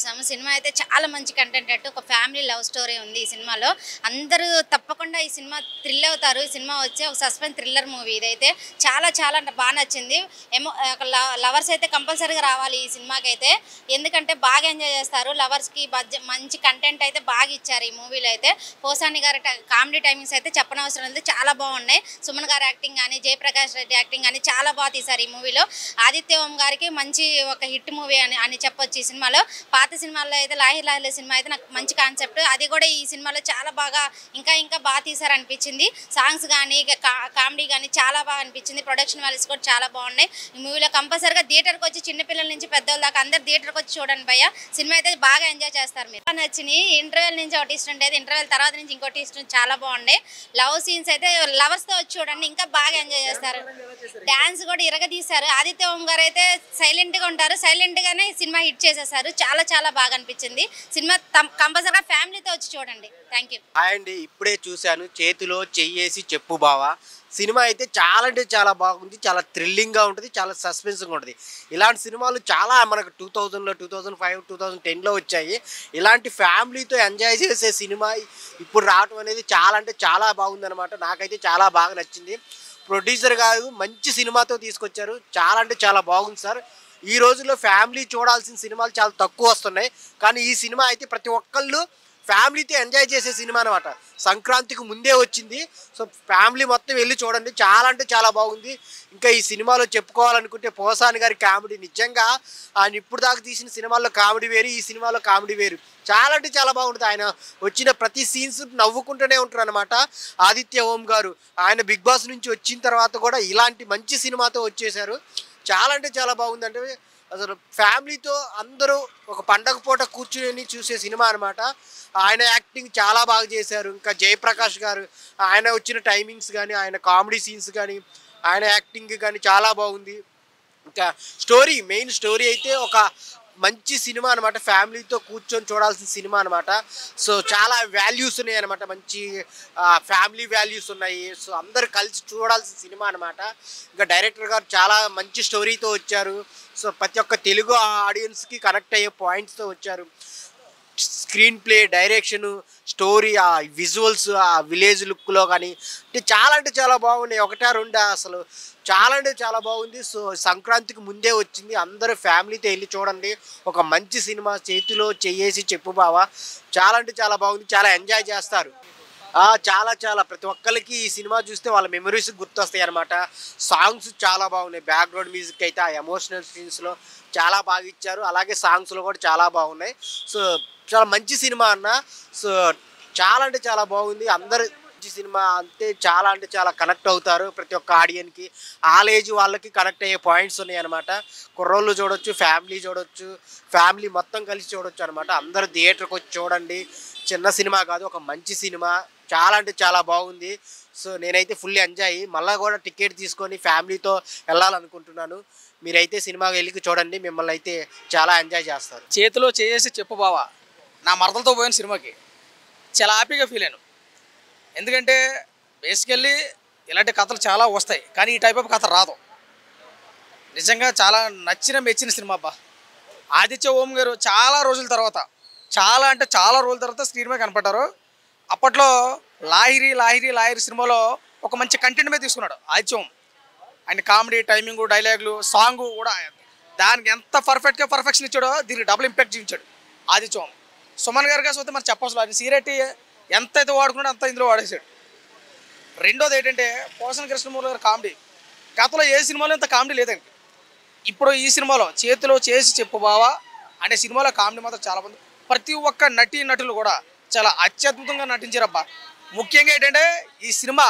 చూసాము. సినిమా అయితే చాలా మంచి కంటెంట్ అట్టు ఒక ఫ్యామిలీ లవ్ స్టోరీ ఉంది ఈ సినిమాలో. అందరూ తప్పకుండా ఈ సినిమా థ్రిల్ అవుతారు. ఈ సినిమా వచ్చి ఒక సస్పెన్స్ థ్రిల్లర్ మూవీ ఇదైతే చాలా చాలా బాగా నచ్చింది. లవర్స్ అయితే కంపల్సరీగా రావాలి ఈ సినిమాకైతే. ఎందుకంటే బాగా ఎంజాయ్ చేస్తారు. లవర్స్కి మంచి కంటెంట్ అయితే బాగా ఇచ్చారు ఈ మూవీలో అయితే. పోసాని గారి కామెడీ టైమింగ్స్ అయితే చెప్పనవసరం లేదు, చాలా బాగున్నాయి. సుమన్ గారి యాక్టింగ్ కానీ జయప్రకాష్ రెడ్డి యాక్టింగ్ కానీ చాలా బాగా తీశారు ఈ మూవీలో. ఆదిత్య ఓం గారికి మంచి ఒక హిట్ మూవీ అని చెప్పొచ్చు ఈ సినిమాలో. పాత సినిమాల్లో అయితే లాహిర్ లాహిర్ సినిమా అయితే నాకు మంచి కాన్సెప్ట్, అది కూడా ఈ సినిమాలో చాలా బాగా ఇంకా బాగా తీశారనిపించింది. సాంగ్స్ కానీ కామెడీ కానీ చాలా బాగా అనిపించింది. ప్రొడక్షన్ వాల్యూస్ కూడా చాలా బాగున్నాయి ఈ మూవీలో. కంపల్సరీగా థియేటర్కి వచ్చి చిన్నపిల్లల నుంచి పెద్దవాళ్ళ దాకా అందరు థియేటర్కి వచ్చి చూడండి భయ్య. సినిమా అయితే బాగా ఎంజాయ్ చేస్తారు మీరు. నచ్చినాయి. ఇంటర్వెల్ నుంచి ఒకటి ఇష్టం ఉండేది, ఇంటర్వెల్ తర్వాత నుంచి ఇంకోటి ఇష్టం, చాలా బాగుండే. లవ్ సీన్స్ అయితే లవర్స్తో వచ్చి చూడండి ఇంకా బాగా ఎంజాయ్ చేస్తారు. డాన్స్ కూడా ఇరగదీశారు. ఆదిత్య ఓం గారు అయితే సైలెంట్గా ఉంటారు, సైలెంట్గానే సినిమా హిట్ చేసేసారు. చాలా చాలా బాగా అనిపించింది సినిమా. కంపల్సరీగా ఫ్యామిలీతో వచ్చి చూడండి. Thank you. హాయ్ అండి, ఇప్పుడే చూశాను చేతిలో చెయ్యేసి చెప్పు బావా. సినిమా అయితే చాలా అంటే చాలా బాగుంది, చాలా థ్రిల్లింగ్గా ఉంటుంది, చాలా సస్పెన్స్గా ఉంటుంది. ఇలాంటి సినిమాలు చాలా మనకు 2000లో 2005 2010లో వచ్చాయి. ఇలాంటి ఫ్యామిలీతో ఎంజాయ్ చేసే సినిమా ఇప్పుడు రావటం అనేది చాలా అంటే చాలా బాగుందన్నమాట. నాకైతే చాలా బాగా నచ్చింది. ప్రొడ్యూసర్ గారు మంచి సినిమాతో తీసుకొచ్చారు, చాలా అంటే చాలా బాగుంది సార్. ఈ రోజుల్లో ఫ్యామిలీ చూడాల్సిన సినిమాలు చాలా తక్కువ వస్తున్నాయి, కానీ ఈ సినిమా అయితే ప్రతి ఒక్కళ్ళు ఫ్యామిలీతో ఎంజాయ్ చేసే సినిమా అనమాట. సంక్రాంతికి ముందే వచ్చింది, సో ఫ్యామిలీ మొత్తం వెళ్ళి చూడండి, చాలా అంటే చాలా బాగుంది. ఇంకా ఈ సినిమాలో చెప్పుకోవాలనుకుంటే పోసాని గారి కామెడీ నిజంగా ఆయన ఇప్పుడు దాకా తీసిన సినిమాల్లో కామెడీ వేరు, ఈ సినిమాలో కామెడీ వేరు. చాలా అంటే చాలా బాగుంటుంది. ఆయన వచ్చిన ప్రతి సీన్స్ నవ్వుకుంటూనే ఉంటారు అనమాట. ఆదిత్య ఓం గారు ఆయన బిగ్ బాస్ నుంచి వచ్చిన తర్వాత కూడా ఇలాంటి మంచి సినిమాతో వచ్చేసారు. చాలా అంటే చాలా బాగుంది. అంటే అసలు ఫ్యామిలీతో అందరూ ఒక పండగ పూట కూర్చుని చూసే సినిమా అనమాట. ఆయన యాక్టింగ్ చాలా బాగా చేశారు. ఇంకా జయప్రకాష్ గారు ఆయన వచ్చిన టైమింగ్స్ కానీ, ఆయన కామెడీ సీన్స్ కానీ, ఆయన యాక్టింగ్ కానీ చాలా బాగుంది. ఇంకా మెయిన్ స్టోరీ అయితే ఒక మంచి సినిమా అనమాట. ఫ్యామిలీతో కూర్చొని చూడాల్సిన సినిమా అనమాట. సో చాలా వాల్యూస్ ఉన్నాయి అనమాట, మంచి ఫ్యామిలీ వాల్యూస్ ఉన్నాయి. సో అందరు కలిసి చూడాల్సిన సినిమా అనమాట. ఇంకా డైరెక్టర్ గారు చాలా మంచి స్టోరీతో వచ్చారు. సో ప్రతి ఒక్క తెలుగు ఆడియన్స్కి కనెక్ట్ అయ్యే పాయింట్స్తో వచ్చారు. స్క్రీన్ ప్లే, డైరెక్షను, స్టోరీ, ఆ విజువల్స్, ఆ విలేజ్ లుక్లో కానీ అంటే చాలా బాగున్నాయి. ఒకటా రెండా అసలు చాలా అంటే చాలా బాగుంది. సో సంక్రాంతికి ముందే వచ్చింది, అందరూ ఫ్యామిలీతో వెళ్ళి చూడండి. ఒక మంచి సినిమా, చేతిలో చెయ్యేసి చెప్పు బావా. చాలా అంటే చాలా బాగుంది, చాలా ఎంజాయ్ చేస్తారు. చాలా చాలా ప్రతి ఒక్కరికి ఈ సినిమా చూస్తే వాళ్ళ మెమరీస్ గుర్తొస్తాయి అనమాట. సాంగ్స్ చాలా బాగున్నాయి. బ్యాక్గ్రౌండ్ మ్యూజిక్ అయితే ఆ ఎమోషనల్ సీన్స్లో చాలా బాగా ఇచ్చారు, అలాగే సాంగ్స్లో కూడా చాలా బాగున్నాయి. సో చాలా మంచి సినిమా అన్న. సో చాలా అంటే చాలా బాగుంది. అందరు మంచి సినిమా అంటే చాలా కనెక్ట్ అవుతారు. ప్రతి ఒక్క ఆడియన్కి ఆల్ ఏజ్ వాళ్ళకి కనెక్ట్ అయ్యే పాయింట్స్ ఉన్నాయి అనమాట. కుర్రోళ్ళు చూడొచ్చు, ఫ్యామిలీ చూడొచ్చు, ఫ్యామిలీ మొత్తం కలిసి చూడొచ్చు అనమాట. అందరూ థియేటర్కి వచ్చి చూడండి. చిన్న సినిమా కాదు, ఒక మంచి సినిమా. చాలా అంటే చాలా బాగుంది. సో నేనైతే ఫుల్ ఎంజాయ్, మళ్ళీ కూడా టికెట్ తీసుకొని ఫ్యామిలీతో వెళ్ళాలనుకుంటున్నాను. మీరైతే సినిమాకి వెళ్ళి చూడండి, మిమ్మల్ని అయితే చాలా ఎంజాయ్ చేస్తారు. చేతిలో చేసి చెప్పు బావా నా మరదలతో పోయిన సినిమాకి చాలా హ్యాపీగా ఫీల్ అయ్యాను. ఎందుకంటే బేసికల్లీ ఇలాంటి కథలు చాలా వస్తాయి, కానీ ఈ టైప్ ఆఫ్ కథ రాదు. నిజంగా చాలా మెచ్చిన సినిమా అబ్బా. ఆదిత్య ఓం గారు చాలా రోజుల తర్వాత స్క్రీన్ మీద కనపడ్డారు. అప్పట్లో లాహిరి సినిమాలో ఒక మంచి కంటెంట్ మీద తీసుకున్నాడు ఆదిత్య ఓం. ఆయన కామెడీ, టైమింగ్, డైలాగులు, సాంగ్ కూడా దానికి ఎంత పర్ఫెక్షన్ ఇచ్చాడో దీనికి డబుల్ ఇంపాక్ట్ చూపించాడు ఆదిత్య ఓం. సుమన్ గారు కాకపోతే మనం చెప్పాల్సిన ఆయన సీరెట్టి ఎంత అయితే వాడుకున్నాడో అంత ఇందులో వాడేసాడు. రెండోది ఏంటంటే పోసాని కృష్ణమూర్తి గారు కామెడీ. గతంలో ఏ సినిమాలో ఇంత కామెడీ లేదండి. ఇప్పుడు ఈ సినిమాలో చేతిలో చేసి చెప్పు బావా అనే సినిమాలో కామెడీ మాత్రం చాలా మంది, ప్రతి ఒక్క నటులు కూడా చాలా అత్యద్భుతంగా నటించారబ్బా. ముఖ్యంగా ఏంటంటే ఈ సినిమా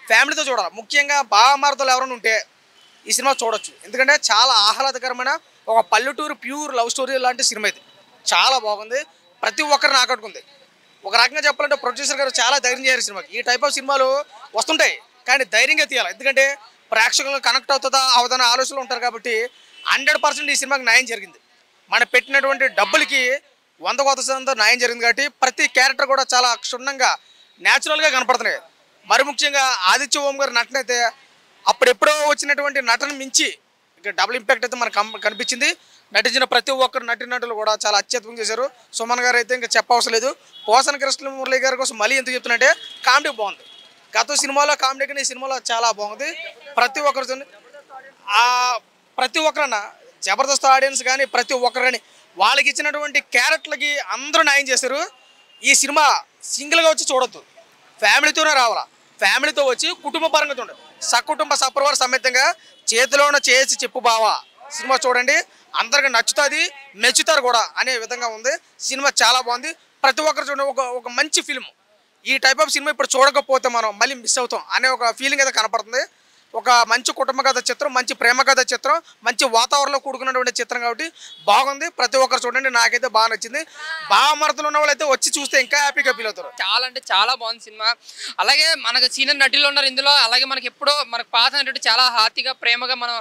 ఫ్యామిలీతో చూడాలి. ముఖ్యంగా బావమరదలు ఎవరైనా ఉంటే ఈ సినిమా చూడొచ్చు. ఎందుకంటే చాలా ఆహ్లాదకరమైన ఒక పల్లెటూరు ప్యూర్ లవ్ స్టోరీ లాంటి సినిమా ఇది. చాలా బాగుంది, ప్రతి ఒక్కరిని ఆకట్టుకుంది. ఒక రకంగా చెప్పాలంటే ప్రొడ్యూసర్ గారు చాలా ధైర్యం చేయాలి సినిమాకి. ఈ టైప్ ఆఫ్ సినిమాలు వస్తుంటాయి, కానీ ధైర్యంగా తీయాలి. ఎందుకంటే ప్రేక్షకులను కనెక్ట్ అవుతుందా అవదన్న ఆలోచనలు ఉంటారు కాబట్టి 100% ఈ సినిమాకి న్యాయం జరిగింది. మనం పెట్టినటువంటి డబ్బులకి 100% న్యాయం జరిగింది. కాబట్టి ప్రతి క్యారెక్టర్ కూడా చాలా క్షుణ్ణంగా న్యాచురల్గా కనపడుతున్నాయి. మరి ముఖ్యంగా ఆదిత్య ఓం గారి నటన అయితే అప్పుడెప్పుడో వచ్చినటువంటి నటన మించి ఇక డబుల్ ఇంపాక్ట్ అయితే మనకు కనిపించింది. నటించిన ప్రతి ఒక్కరు నటీనటులు కూడా చాలా అత్యద్భుతంగా చేశారు. సుమన్ గారు అయితే ఇంకా చెప్పవసరం లేదు. పోసాన కృష్ణమురళి గారి కోసం మళ్ళీ ఎందుకు చెప్తున్నట్టే కామెడీ బాగుంది. గత సినిమాలో కామెడీ కానీ ఈ సినిమాలో చాలా బాగుంది. ప్రతి ఒక్కరు ప్రతి ఒక్కరన్నా జబర్దస్త్ ఆడియన్స్ కానీ ప్రతి ఒక్కరని వాళ్ళకి ఇచ్చినటువంటి క్యారెక్టర్లకి అందరూ న్యాయం చేశారు. ఈ సినిమా సింగిల్గా వచ్చి చూడొద్దు, ఫ్యామిలీతోనే రావాలా. ఫ్యామిలీతో వచ్చి కుటుంబ పరంగా చూడండి. సకుటుంబ సపరివార సమేతంగా చేతిలోన చేసి చెప్పు బావా సినిమా చూడండి. అందరికి నచ్చుతుంది, మెచ్చుతారు కూడా అనే విధంగా ఉంది. సినిమా చాలా బాగుంది. ప్రతి ఒక్కరు చూడండి. ఒక మంచి ఫిల్మ్. ఈ టైప్ ఆఫ్ సినిమా ఇప్పుడు చూడకపోతే మనం మళ్ళీ మిస్ అవుతాం అనే ఒక ఫీలింగ్ అయితే కనపడుతుంది. ఒక మంచి కుటుంబ కథ చిత్రం, మంచి ప్రేమ కథ చిత్రం, మంచి వాతావరణంలో కూడుకున్నటువంటి చిత్రం కాబట్టి బాగుంది. ప్రతి ఒక్కరు చూడండి. నాకైతే బాగా నచ్చింది. బావమరదలు ఉన్న వాళ్ళు అయితే వచ్చి చూస్తే ఇంకా హ్యాపీగా ఫీల్ అవుతారు. చాలా అంటే చాలా బాగుంది సినిమా. అలాగే మనకు సీనియర్ నటులు ఉన్నారు ఇందులో. అలాగే మనకి ఎప్పుడో మనకు పాత నటుడు చాలా హాతిగా ప్రేమగా మనం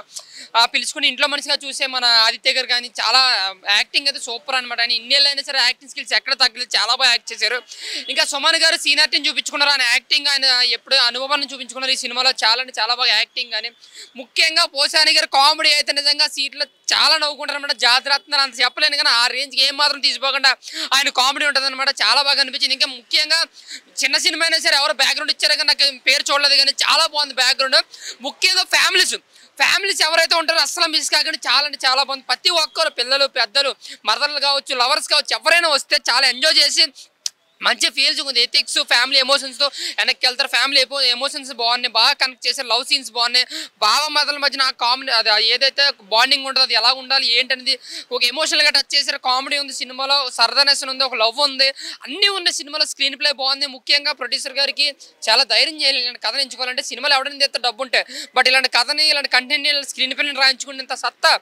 పిలుచుకుని ఇంట్లో మనిషిగా చూసే మన ఆదిత్య గారు కానీ చాలా యాక్టింగ్ అయితే సూపర్ అనమాట. ఆయన ఇన్నేళ్ళు అయినా సరే యాక్టింగ్ స్కిల్స్ ఎక్కడ తగ్గలేదు, చాలా బాగా యాక్ట్ చేశారు. ఇంకా సుమన్ గారు సీనియారిటీని చూపించుకున్నారు. ఆయన యాక్టింగ్ ఆయన ఎప్పుడు అనుభవాన్ని చూపించుకున్నారు ఈ సినిమాలో. చాలా అంటే చాలా బాగా యాక్టింగ్ కానీ ముఖ్యంగా పోసాని గారు కామెడీ అయితే నిజంగా సీట్లో చాలా నవ్వుకుంటారు అనమాట. జాతిరత్నాలు అంత చెప్పలేను కానీ ఆ రేంజ్కి ఏం మాత్రం తీసిపోకుండా ఆయన కామెడీ ఉంటుంది అనమాట. చాలా బాగా అనిపించింది. ఇంకా ముఖ్యంగా చిన్న సినిమా అయినా సరే ఎవరో బ్యాక్గ్రౌండ్ ఇచ్చారు కానీ నాకు పేరు చూడలేదు కానీ చాలా బాగుంది బ్యాక్గ్రౌండ్. ముఖ్యంగా ఫ్యామిలీస్ ఎవరైతే ఉంటారో అస్సలు మిస్ కాకుండా చాలా అంటే చాలా బాగుంది. ప్రతి ఒక్కరు పిల్లలు పెద్దలు మదర్లు కావచ్చు లవర్స్ కావచ్చు ఎవరైనా వస్తే చాలా ఎంజాయ్ చేసి మంచి ఫీల్స్ ఉంది. ఎథిక్స్ ఫ్యామిలీ ఎమోషన్స్తో వెనక్కి వెళ్తారు. ఫ్యామిలీ ఎమోషన్స్ బాగున్నాయి, బాగా కనెక్ట్ చేశారు. లవ్ సీన్స్ బాగున్నాయి. బావ మదల మధ్యన ఆ కామెడీ అది ఏదైతే బాండింగ్ ఉంటుందో అది ఎలా ఉండాలి ఏంటనేది ఒక ఎమోషనల్గా టచ్ చేశారు. కామెడీ ఉంది సినిమాలో, సరదానెస్ ఉంది, ఒక లవ్ ఉంది, అన్నీ ఉన్నాయి సినిమాలో. స్క్రీన్ ప్లే బాగుంది. ముఖ్యంగా ప్రొడ్యూసర్ గారికి చాలా ధైర్యం చేయాలి. ఇలాంటి కథను ఎంచుకోవాలంటే సినిమాలు ఎవరైనా చేస్తే డబ్బు ఉంటే, బట్ ఇలాంటి కథని ఇలాంటి కంటెంట్ని స్క్రీన్ ప్లేని రాయించుకునేంత సత్తా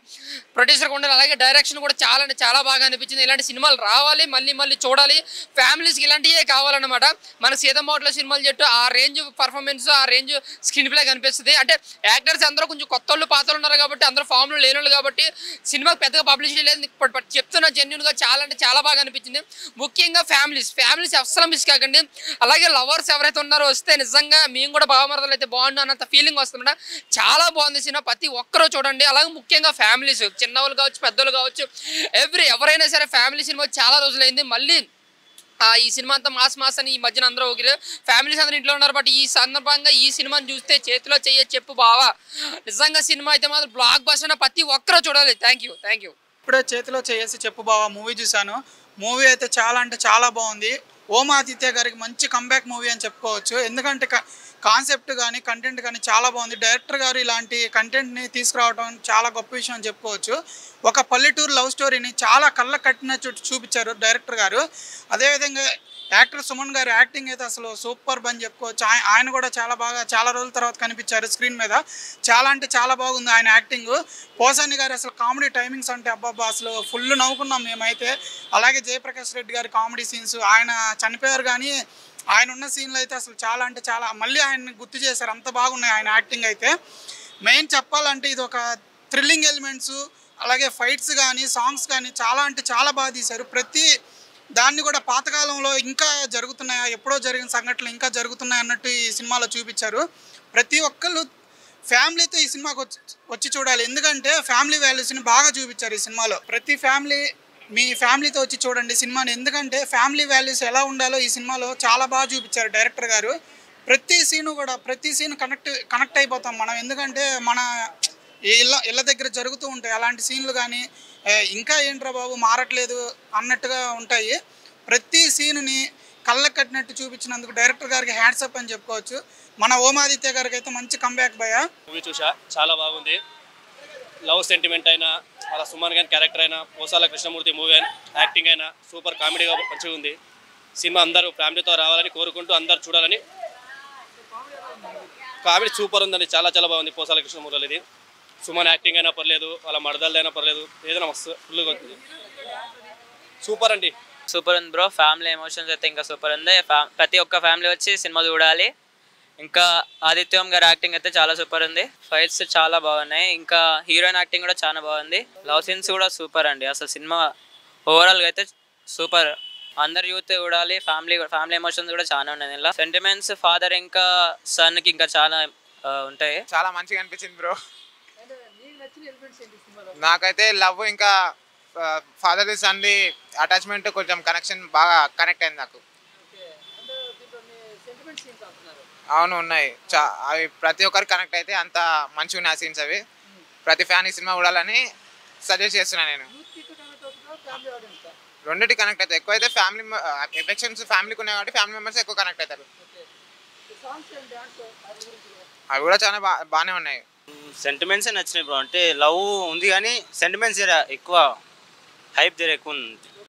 ప్రొడ్యూసర్కి ఉండాలి. అలాగే డైరెక్షన్ కూడా చాలా అంటే చాలా బాగా అనిపించింది. ఇలాంటి సినిమాలు రావాలి, మళ్ళీ చూడాలి. ఫ్యామిలీస్కి ఇలాంటివే కావాలన్నమాట. మన సీతమ్మోట్ల సినిమాలు చెట్టు ఆ రేంజ్ పర్ఫార్మెన్స్, ఆ రేంజ్ స్క్రీన్ ప్లే కనిపిస్తుంది. అంటే యాక్టర్స్ అందరూ కొంచెం కొత్త వాళ్ళు పాత వాళ్ళు ఉన్నారు కాబట్టి అందరూ ఫామ్లో లేని వాళ్ళు కాబట్టి సినిమాకి పెద్దగా పబ్లిసిటీ లేదు. చెప్తున్నా జెన్యున్గా చాలా అంటే చాలా బాగా అనిపించింది. ముఖ్యంగా ఫ్యామిలీస్ అస్సలు మిస్ కాకండి. అలాగే లవర్స్ ఎవరైతే ఉన్నారో వస్తే నిజంగా మేము కూడా బావమరదలు అయితే బాగుండు అన్నంత ఫీలింగ్ వస్తుండ. చాలా బాగుంది సినిమా. ప్రతి ఒక్కరూ చూడండి. అలాగే ముఖ్యంగా ఫ్యామిలీస్ చిన్నవాళ్ళు కావచ్చు పెద్దలు కావచ్చు ఎవరైనా సరే ఫ్యామిలీ సినిమా చాలా రోజులైంది. మళ్ళీ ఈ సినిమా అంతా మాస్ అని ఈ మధ్యన అందరూ ఒకరు ఫ్యామిలీస్ అందరూ ఇంట్లో ఉన్నారు. బట్ ఈ సందర్భంగా ఈ సినిమాని చూస్తే చేతిలో చెప్పు బావా నిజంగా సినిమా అయితే మాత్రం బ్లాక్ బస్టర్. ప్రతి ఒక్కరూ చూడాలి. Thank you. ఇప్పుడే చేతిలో చేసి చెప్పు బావా మూవీ చూశాను. మూవీ అయితే చాలా అంటే చాలా బాగుంది. ఓం ఆదిత్య గారికి మంచి కంబ్యాక్ మూవీ అని చెప్పుకోవచ్చు. ఎందుకంటే కాన్సెప్ట్ కానీ కంటెంట్ కానీ చాలా బాగుంది. డైరెక్టర్ గారు ఇలాంటి కంటెంట్ని తీసుకురావడం చాలా గొప్ప విషయం అని చెప్పుకోవచ్చు. ఒక పల్లెటూరు లవ్ స్టోరీని చాలా కళ్ళ కట్టినట్టు చూపించారు డైరెక్టర్ గారు. అదేవిధంగా యాక్టర్ సుమన్ గారు యాక్టింగ్ అయితే అసలు సూపర్ అని చెప్పుకోవచ్చు. ఆయన కూడా చాలా రోజుల తర్వాత కనిపించారు స్క్రీన్ మీద. చాలా అంటే చాలా బాగుంది ఆయన యాక్టింగ్. పోసాని గారు అసలు కామెడీ టైమింగ్స్ అంటే అబ్బాబ్బా అసలు ఫుల్ నవ్వుకున్నాం మేమైతే. అలాగే జయప్రకాష్ రెడ్డి గారి కామెడీ సీన్స్, ఆయన చనిపోయారు కానీ ఆయన ఉన్న సీన్లు అయితే అసలు చాలా అంటే చాలా మళ్ళీ ఆయన్ని గుర్తు చేశారు. అంత బాగున్నాయి ఆయన యాక్టింగ్ అయితే. మెయిన్ చెప్పాలంటే ఇది ఒక థ్రిల్లింగ్ ఎలిమెంట్స్, అలాగే ఫైట్స్ కానీ సాంగ్స్ కానీ చాలా అంటే చాలా బాగా తీశారు. ప్రతి దాన్ని కూడా పాతకాలంలో ఇంకా జరుగుతున్నాయా, ఎప్పుడో జరిగిన సంఘటనలు ఇంకా జరుగుతున్నాయి అన్నట్టు ఈ సినిమాలో చూపించారు. ప్రతి ఒక్కళ్ళు ఫ్యామిలీతో ఈ సినిమాకి వచ్చి చూడాలి. ఎందుకంటే ఫ్యామిలీ వాల్యూస్ని బాగా చూపించారు ఈ సినిమాలో. ప్రతి ఫ్యామిలీ మీ ఫ్యామిలీతో వచ్చి చూడండి సినిమాని. ఎందుకంటే ఫ్యామిలీ వాల్యూస్ ఎలా ఉండాలో ఈ సినిమాలో చాలా బాగా చూపించారు డైరెక్టర్ గారు. ప్రతి సీన్ కనెక్ట్ అయిపోతాం మనం. ఎందుకంటే మన ఇళ్ళ దగ్గర జరుగుతూ ఉంటాయి అలాంటి సీన్లు కానీ ఇంకా ఏంట్రా బాబు మారట్లేదు అన్నట్టుగా ఉంటాయి. ప్రతి సీనుని కళ్ళకు కట్టినట్టు చూపించినందుకు డైరెక్టర్ గారికి హ్యాట్సప్ అని చెప్పుకోవచ్చు. మన ఓమాదిత్య గారికి అయితే మంచి కంబ్యాక్ భయ. మూవీ చూసా, చాలా బాగుంది. లవ్ సెంటిమెంట్ అయినా, అలా సుమన్ గారి క్యారెక్టర్ అయినా, పోసాల కృష్ణమూర్తి మూవీ అయినా, యాక్టింగ్ అయినా సూపర్ కామెడీగా మంచిగా ఉంది. సినిమా అందరూ ఫ్యామిలీతో రావాలని కోరుకుంటూ అందరు చూడాలని. కామెడీ సూపర్ ఉందండి, చాలా బాగుంది పోసాల కృష్ణమూర్తిది. సుమన్ యాక్టింగ్ అయినా పర్లేదు, వాళ్ళ మరదలైనా పర్లేదు, ఏదైనా మస్తు ఫుల్గా ఉంది. సూపర్ అండి, సూపర్ ఉంది బ్రో. ఫ్యామిలీ ఎమోషన్స్ అయితే ఇంకా సూపర్ ఉంది. ప్రతి ఒక్క ఫ్యామిలీ వచ్చి సినిమా చూడాలి. ఇంకా ఆదిత్యం గారి యాక్టింగ్ అయితే చాలా సూపర్ ఉంది. ఫైట్స్ చాలా బాగున్నాయి. ఇంకా హీరోయిన్ యాక్టింగ్ కూడా చాలా బాగుంది. లవ్ సీన్స్ కూడా సూపర్ అండి. అసలు సినిమా ఓవరాల్గా అయితే సూపర్. అందరు యూత్ చూడాలి. ఫ్యామిలీ ఎమోషన్స్ కూడా చాలా ఉన్నాయి. ఇలా సెంటిమెంట్స్ ఫాదర్ ఇంకా సన్కి ఇంకా చాలా ఉంటాయి. చాలా మంచిగా అనిపించింది బ్రో. నాకైతే లవ్ ఇంకా ఫాదర్ సన్ది అటాచ్మెంట్ కొంచెం కనెక్షన్ బాగా కనెక్ట్ అయింది నాకు. అవును ఉన్నాయి, అవి ప్రతి ఒక్కరికి కనెక్ట్ అయితే అంత మంచిగా ఉన్నాయి ఆ సీన్స్. అవి ప్రతి ఫ్యాన్ ఈ సినిమా చూడాలని సజెస్ట్ చేస్తున్నాను నేను. రెండింటి కనెక్ట్ అవుతాయి. ఎక్కువైతే ఫ్యామిలీ ఎఫెక్షన్స్ ఫ్యామిలీకి ఉన్నాయి కాబట్టి ఫ్యామిలీ మెంబర్స్ ఎక్కువ కనెక్ట్ అవుతారు. అవి కూడా చాలా బాగానే ఉన్నాయి. సెంటిమెంట్సే నచ్చినాయి బ్రో. అంటే లవ్ ఉంది కానీ సెంటిమెంట్స్ ఎక్కువ హైప్ ఎక్కువ ఉంది.